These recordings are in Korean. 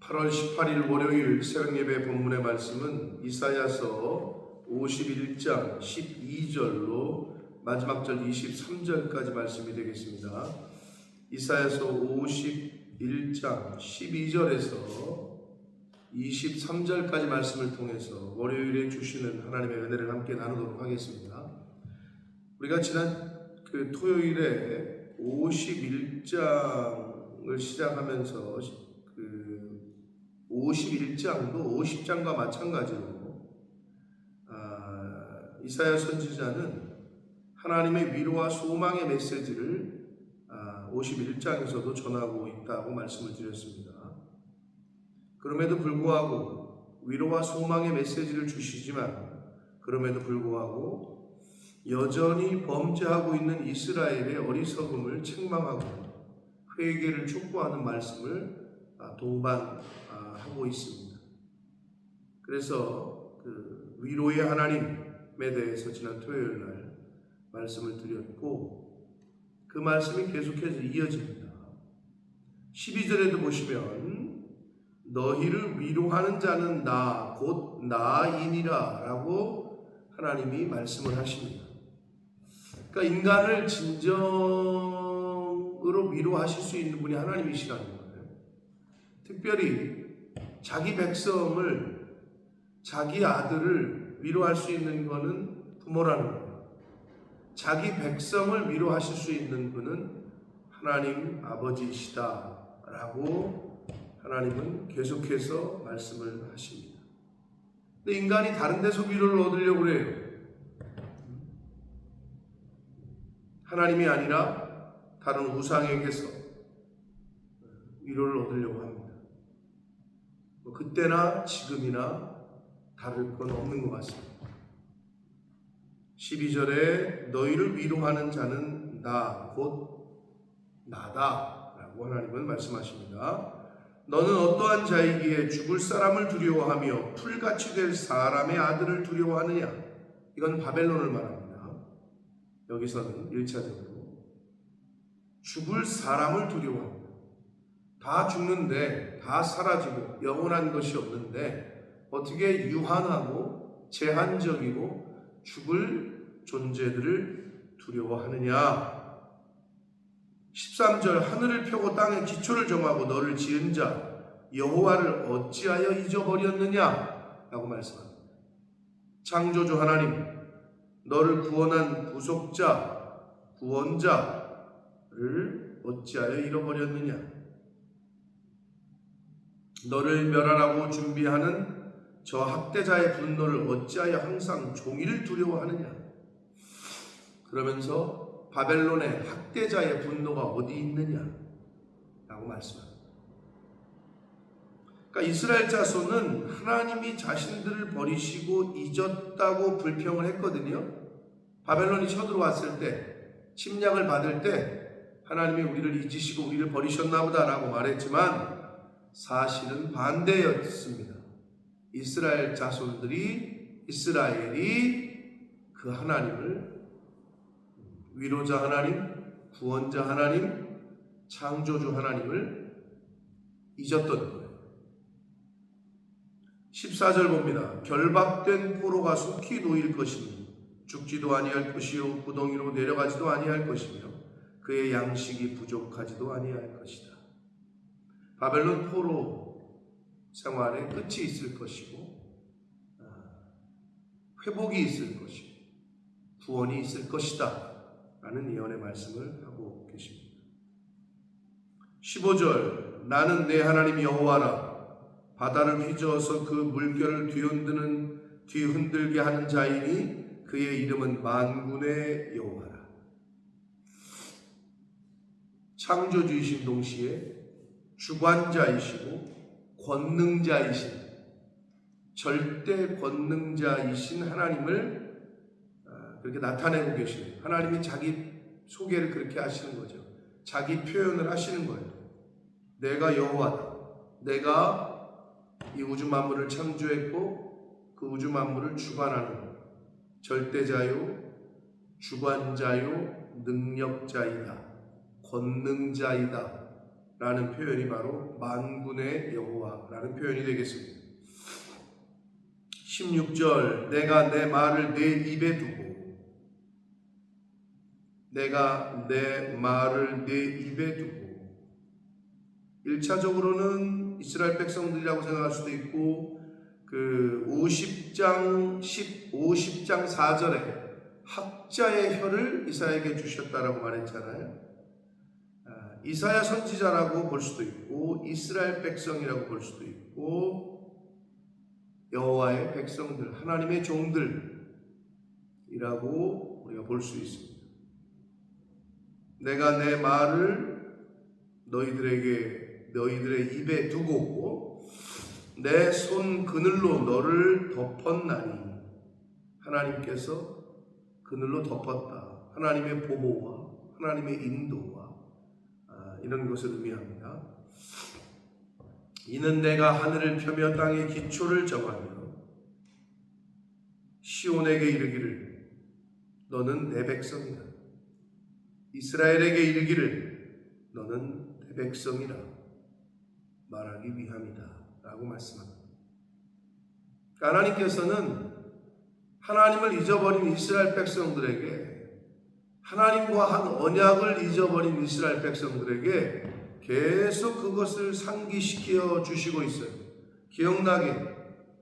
8월 18일 월요일 새벽예배 본문의 말씀은 이사야서 51장 12절로 마지막 절 23절까지 말씀이 되겠습니다. 이사야서 51장 12절에서 23절까지 말씀을 통해서 월요일에 주시는 하나님의 은혜를 함께 나누도록 하겠습니다. 우리가 지난 토요일에 51장을 시작하면서 51장도 50장과 마찬가지로 이사야 선지자는 하나님의 위로와 소망의 메시지를 51장에서도 전하고 있다고 말씀을 드렸습니다. 그럼에도 불구하고 위로와 소망의 메시지를 주시지만 그럼에도 불구하고 여전히 범죄하고 있는 이스라엘의 어리석음을 책망하고 회개를 촉구하는 말씀을 동반하고 있습니다. 그래서 위로의 하나님에 대해서 지난 토요일 날 말씀을 드렸고 그 말씀이 계속해서 이어집니다. 12절에도 보시면 너희를 위로하는 자는 나 곧 나이니라 라고 하나님이 말씀을 하십니다. 그러니까 인간을 진정으로 위로하실 수 있는 분이 하나님이시라는 거예요. 특별히 자기 백성을, 자기 아들을 위로할 수 있는 것은 부모라는 거예요. 자기 백성을 위로하실 수 있는 분은 하나님 아버지시다라고 하나님은 계속해서 말씀을 하십니다. 근데 인간이 다른 데서 위로를 얻으려고 그래요. 하나님이 아니라 다른 우상에게서 위로를 얻으려고 합니다. 그때나 지금이나 다를 건 없는 것 같습니다. 12절에 너희를 위로하는 자는 나 곧 나다 라고 하나님은 말씀하십니다. 너는 어떠한 자이기에 죽을 사람을 두려워하며 풀같이 될 사람의 아들을 두려워하느냐. 이건 바벨론을 말합니다. 여기서는 1차적으로 죽을 사람을 두려워합니다. 다 죽는데, 다 사라지고 영원한 것이 없는데 어떻게 유한하고 제한적이고 죽을 존재들을 두려워하느냐. 13절 하늘을 펴고 땅에 기초를 정하고 너를 지은 자 여호와를 어찌하여 잊어버렸느냐 라고 말씀합니다. 창조주 하나님, 너를 구원한 구속자, 구원자를 어찌하여 잃어버렸느냐. 너를 멸하라고 준비하는 저 학대자의 분노를 어찌하여 항상 종이를 두려워하느냐. 그러면서 바벨론의 학대자의 분노가 어디 있느냐 라고 말씀합니다. 그러니까 이스라엘 자손은 하나님이 자신들을 버리시고 잊었다고 불평을 했거든요. 바벨론이 쳐들어왔을 때, 침략을 받을 때 하나님이 우리를 잊으시고 우리를 버리셨나 보다 라고 말했지만 사실은 반대였습니다. 이스라엘 자손들이, 이스라엘이 그 하나님을, 위로자 하나님, 구원자 하나님, 창조주 하나님을 잊었던 거예요. 14절 봅니다. 결박된 포로가 속히 놓일 것이니 죽지도 아니할 것이요 구덩이로 내려가지도 아니할 것이며 그의 양식이 부족하지도 아니할 것이다. 바벨론 포로 생활에 끝이 있을 것이고 회복이 있을 것이고 구원이 있을 것이다 라는 예언의 말씀을 하고 계십니다. 15절 나는 내 하나님 여호와라. 바다를 휘저어서 그 물결을 뒤흔들게 하는 자이니 그의 이름은 만군의 여호와라. 창조주이신 동시에 주관자이시고 권능자이신, 절대 권능자이신 하나님을 그렇게 나타내고 계시는, 하나님이 자기 소개를 그렇게 하시는 거죠. 자기 표현을 하시는 거예요. 내가 여호와다. 내가 이 우주 만물을 창조했고 그 우주 만물을 주관하는 절대자요, 주관자요, 능력자이다, 권능자이다 라는 표현이 바로 만군의 여호와라는 표현이 되겠습니다. 16절 내가 내 말을 내 입에 두고 내가 내 말을 내 입에 두고 1차적으로는 이스라엘 백성들이라고 생각할 수도 있고 그 50장 4절에 학자의 혀를 이사야에게 주셨다라고 말했잖아요. 이사야 선지자라고 볼 수도 있고 이스라엘 백성이라고 볼 수도 있고 여호와의 백성들, 하나님의 종들이라고 우리가 볼 수 있습니다. 내가 내 말을 너희들의 입에 두고 내 손 그늘로 너를 덮었나니 하나님께서 그늘로 덮었다. 하나님의 보호와 하나님의 인도와 이런 것을 의미합니다. 이는 내가 하늘을 펴며 땅의 기초를 정하며 시온에게 이르기를 너는 내 백성이다. 이스라엘에게 이르기를 너는 내 백성이라 말하기 위함이다 라고 말씀합니다. 하나님께서는 하나님을 잊어버린 이스라엘 백성들에게 하나님과 한 언약을 잊어버린 이스라엘 백성들에게 계속 그것을 상기시켜 주시고 있어요.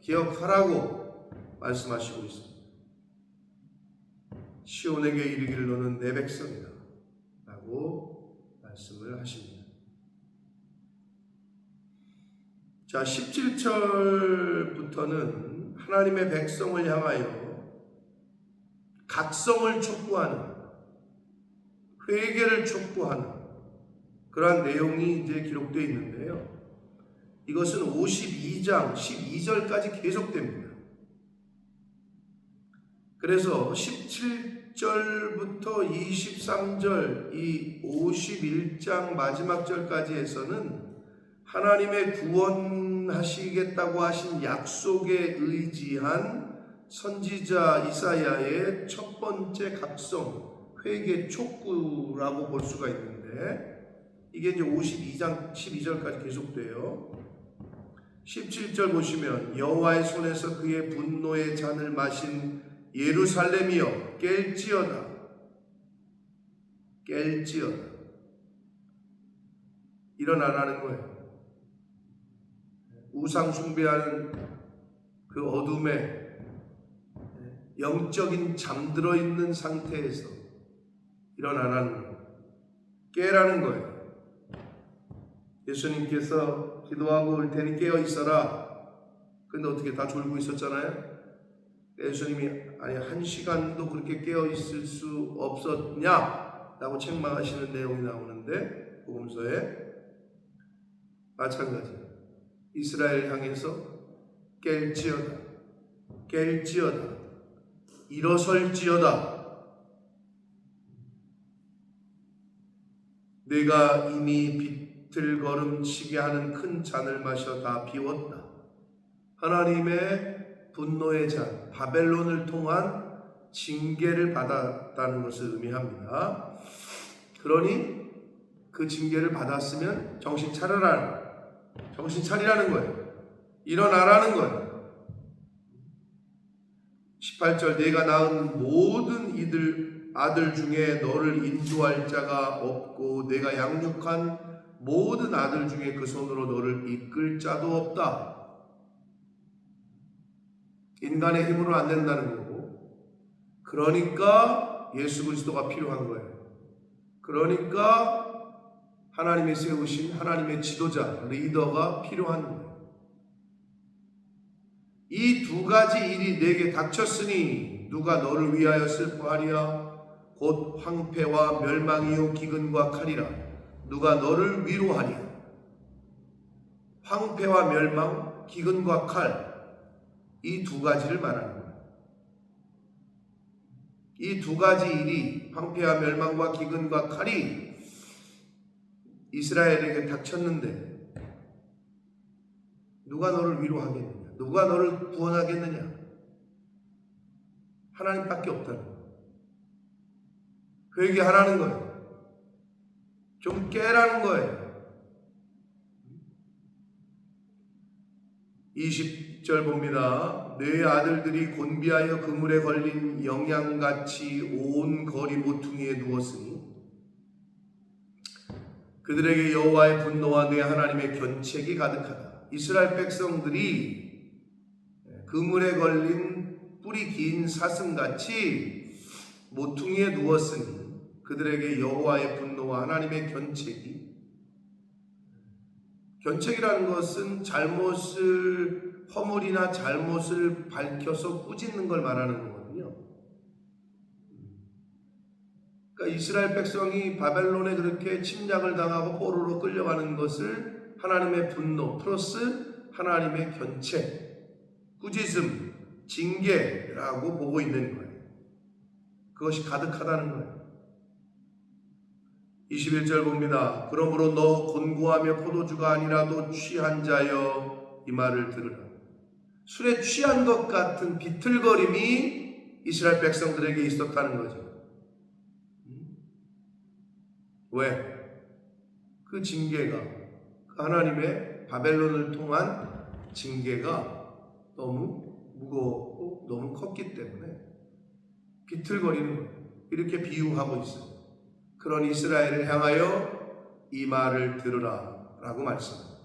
기억하라고 말씀하시고 있습니다. 시온에게 이르기를 너는 내 백성이다 라고 말씀을 하십니다. 자, 17절부터는 하나님의 백성을 향하여 각성을 촉구하는, 회개를 촉구하는 그러한 내용이 이제 기록되어 있는데요. 이것은 52장 12절까지 계속됩니다. 그래서 17절부터 23절 이 51장 마지막 절까지에서는 하나님의 구원하시겠다고 하신 약속에 의지한 선지자 이사야의 첫 번째 각성, 회개 촉구라고 볼 수가 있는데 이게 이제 52장 12절까지 계속돼요. 17절 보시면 여호와의 손에서 그의 분노의 잔을 마신 예루살렘이여 깰지어다. 일어나라는 거예요. 우상 숭배하는 그 어둠에 영적인 잠들어 있는 상태에서 일어나라는 거예요. 깨라는 거예요. 예수님께서 기도하고 올 테니 깨어 있어라. 근데 어떻게 다 졸고 있었잖아요. 예수님이 아니 1시간도 그렇게 깨어 있을 수 없었냐? 라고 책망하시는 내용이 나오는데 복음서에 마찬가지 이스라엘 향해서 깰지어다 일어설지어다. 내가 이미 비틀거름치게 하는 큰 잔을 마셔 다 비웠다. 하나님의 분노의 잔, 바벨론을 통한 징계를 받았다는 것을 의미합니다. 그러니 그 징계를 받았으면 정신 차리라는 거예요. 일어나라는 거예요. 18절 내가 낳은 모든 이들 아들 중에 너를 인도할 자가 없고 내가 양육한 모든 아들 중에 그 손으로 너를 이끌 자도 없다. 인간의 힘으로 안 된다는 거고, 그러니까 예수 그리스도가 필요한 거예요. 그러니까 하나님이 세우신 하나님의 지도자, 리더가 필요한 거예요. 이 두 가지 일이 내게 닥쳤으니 누가 너를 위하여 슬퍼하리야? 곧 황폐와 멸망이요 기근과 칼이라. 누가 너를 위로하리야? 황폐와 멸망, 기근과 칼, 이 두 가지를 말하는 거예요. 이 두 가지 일이 황폐와 멸망과 기근과 칼이 이스라엘에게 닥쳤는데 누가 너를 위로하겠느냐? 누가 너를 구원하겠느냐? 하나님밖에 없다는 거예요. 회개하라는 거예요. 좀 깨라는 거예요. 20절 봅니다. 내 아들들이 곤비하여 그물에 걸린 영양같이 온 거리 모퉁이에 누웠으니 그들에게 여호와의 분노와 내 하나님의 견책이 가득하다. 이스라엘 백성들이 그물에 걸린 뿌리 긴 사슴같이 모퉁이에 누웠으니 그들에게 여호와의 분노와 하나님의 견책이라는 것은 허물이나 잘못을 밝혀서 꾸짖는 걸 말하는 거거든요. 그러니까 이스라엘 백성이 바벨론에 그렇게 침략을 당하고 포로로 끌려가는 것을 하나님의 분노 플러스 하나님의 견책, 꾸짖음, 징계라고 보고 있는 거예요. 그것이 가득하다는 거예요. 21절 봅니다. 그러므로 너 곤고하며 포도주가 아니라도 취한 자여 이 말을 들으라. 술에 취한 것 같은 비틀거림이 이스라엘 백성들에게 있었다는 거죠. 왜? 그 징계가, 하나님의 바벨론을 통한 징계가 너무 무겁고 너무 컸기 때문에 비틀거리는 거예요. 이렇게 비유하고 있어요. 그런 이스라엘을 향하여 이 말을 들으라 라고 말씀합니다.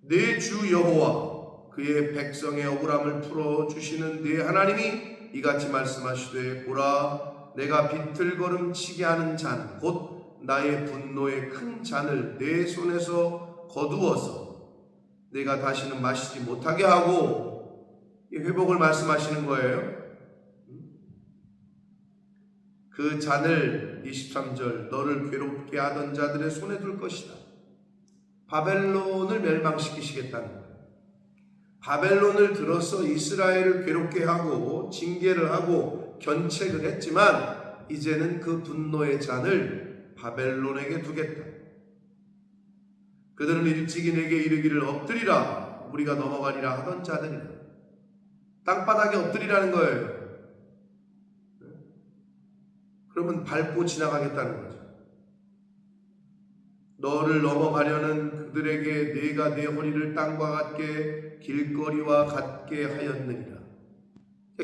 내 주 여호와 그의 백성의 억울함을 풀어주시는 네 하나님이 이같이 말씀하시되 보라 내가 비틀거름치게 하는 잔 곧 나의 분노의 큰 잔을 내 손에서 거두어서 내가 다시는 마시지 못하게 하고 이 회복을 말씀하시는 거예요. 그 잔을 23절 너를 괴롭게 하던 자들의 손에 둘 것이다. 바벨론을 멸망시키시겠다는 거예요. 바벨론을 들어서 이스라엘을 괴롭게 하고 징계를 하고 견책을 했지만 이제는 그 분노의 잔을 바벨론에게 두겠다. 그들은 일찍이 내게 이르기를 엎드리라 우리가 넘어가리라 하던 자들이라. 땅바닥에 엎드리라는 거예요. 그러면 밟고 지나가겠다는 거죠. 너를 넘어가려는 그들에게 내가 내 허리를 땅과 같게 길거리와 같게 하였느니라.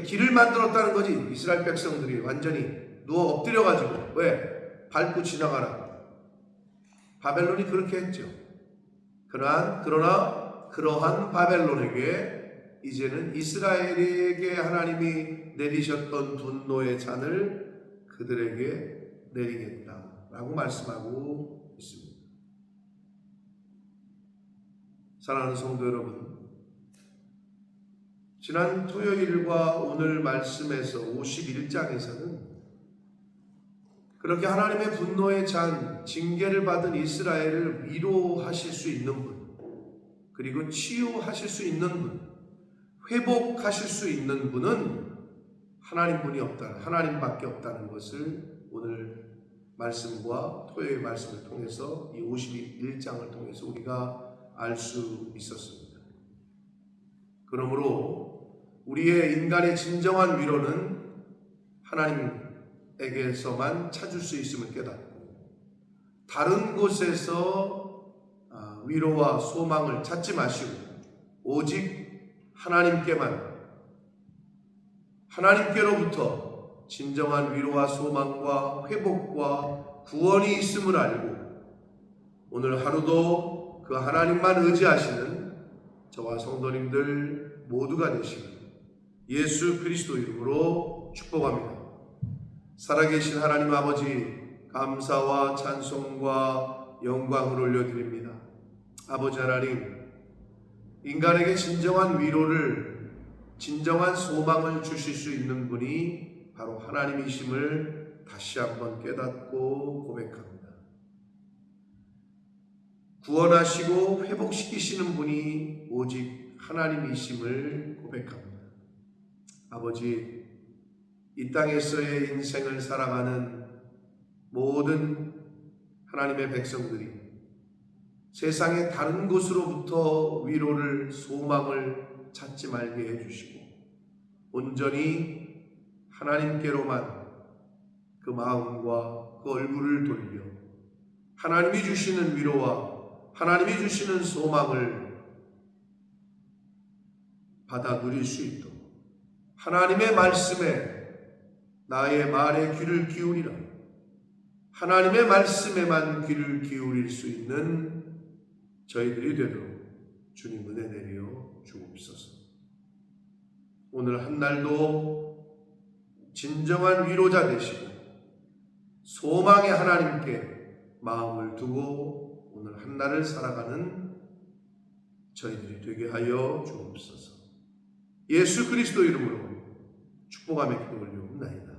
길을 만들었다는 거지. 이스라엘 백성들이 완전히 누워 엎드려가지고. 왜? 밟고 지나가라. 바벨론이 그렇게 했죠. 그러나 그러한 바벨론에게 이제는 이스라엘에게 하나님이 내리셨던 분노의 잔을 그들에게 내리겠다라고 말씀하고 있습니다. 사랑하는 성도 여러분, 지난 토요일과 오늘 말씀에서 51장에서는 그렇게 하나님의 분노의 잔, 징계를 받은 이스라엘을 위로하실 수 있는 분, 그리고 치유하실 수 있는 분, 회복하실 수 있는 분은 하나님뿐이 없다, 하나님밖에 없다는 것을 오늘 말씀과 토요일 말씀을 통해서 이 51장을 통해서 우리가 알 수 있었습니다. 그러므로 우리의 인간의 진정한 위로는 하나님에게서만 찾을 수 있음을 깨닫고 다른 곳에서 위로와 소망을 찾지 마시고 오직 하나님께로부터 진정한 위로와 소망과 회복과 구원이 있음을 알고 오늘 하루도 그 하나님만 의지하시는 저와 성도님들 모두가 되시길 예수 그리스도 이름으로 축복합니다. 살아계신 하나님 아버지, 감사와 찬송과 영광을 올려드립니다. 아버지 하나님, 인간에게 진정한 위로를, 진정한 소망을 주실 수 있는 분이 바로 하나님이심을 다시 한번 깨닫고 고백합니다. 구원하시고 회복시키시는 분이 오직 하나님이심을 고백합니다. 아버지, 이 땅에서의 인생을 살아가는 모든 하나님의 백성들이 세상의 다른 곳으로부터 위로를, 소망을 찾지 말게 해주시고 온전히 하나님께로만 그 마음과 그 얼굴을 돌려 하나님이 주시는 위로와 하나님이 주시는 소망을 받아 누릴 수 있도록 하나님의 말씀에 나의 말에 귀를 기울이라. 하나님의 말씀에만 귀를 기울일 수 있는 저희들이 되도록 주님 은혜 내려 주옵소서. 오늘 한 날도 진정한 위로자 되시고 소망의 하나님께 마음을 두고 오늘 한 날을 살아가는 저희들이 되게 하여 주옵소서. 예수 그리스도 이름으로 축복하며 기도 올리옵나이다.